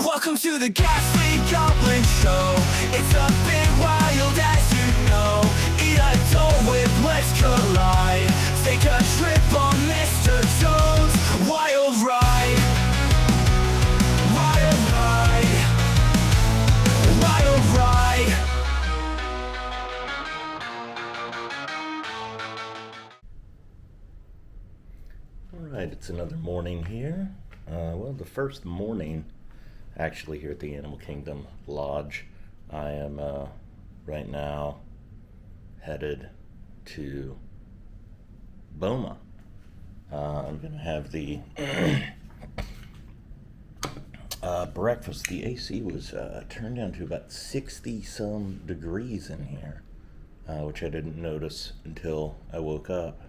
Welcome to the Ghastly Goblin Show. It's a bit wild as you know. Eat a Dole Whip, let's collide. Take a trip on Mr. Jones' wild ride. Wild ride. Wild ride. Alright, it's another morning here. Well, the first morning actually here at the Animal Kingdom Lodge. I am right now headed to Boma. I'm gonna have the breakfast. The AC was turned down to about 60 some degrees in here, which I didn't notice until I woke up,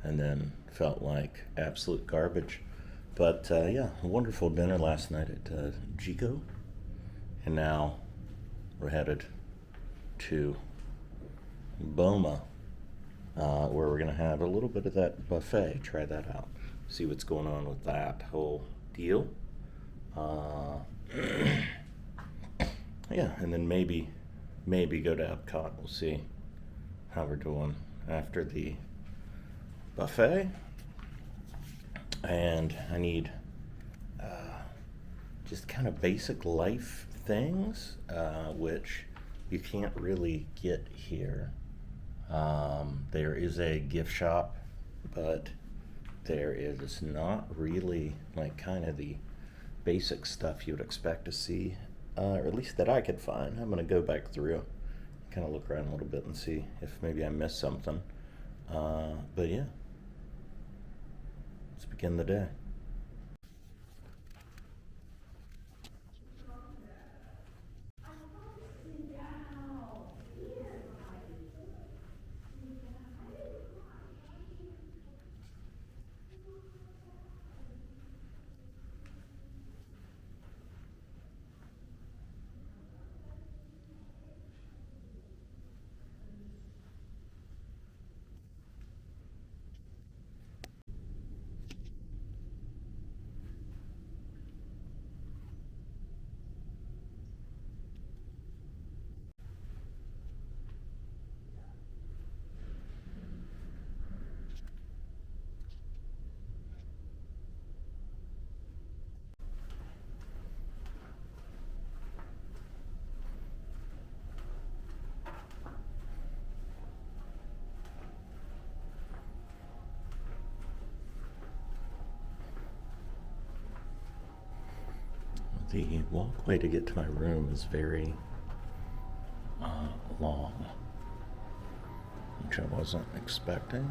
and then felt like absolute garbage. But yeah, a wonderful dinner last night at Jico, and now we're headed to Boma, where we're gonna have a little bit of that buffet. Try that out, see what's going on with that whole deal. Yeah, and then maybe go to Epcot. We'll see how we're doing after the buffet. And I need just kind of basic life things, which you can't really get here. There is a gift shop, but there is not really like kind of the basic stuff you would expect to see, or at least that I could find. I'm going to go back through, kind of look around a little bit and see if maybe I missed something. But yeah. Let's begin the day. The walkway to get to my room is very long, which I wasn't expecting.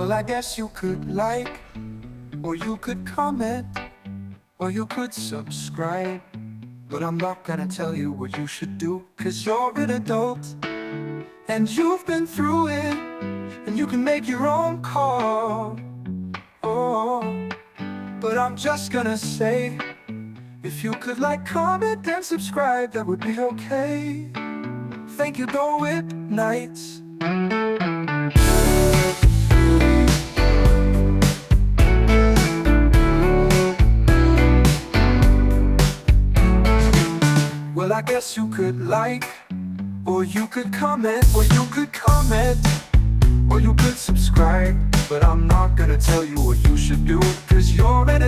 Well, I guess you could like, or you could comment, or you could subscribe. But I'm not gonna tell you what you should do, 'cause you're an adult and you've been through it, and you can make your own call. Oh, but I'm just gonna say, if you could like, comment, and subscribe, that would be okay. Thank you, Go Whip Nights. Well, I guess you could like, or you could comment, or you could comment, or you could subscribe. But I'm not gonna tell you what you should do, 'cause you're an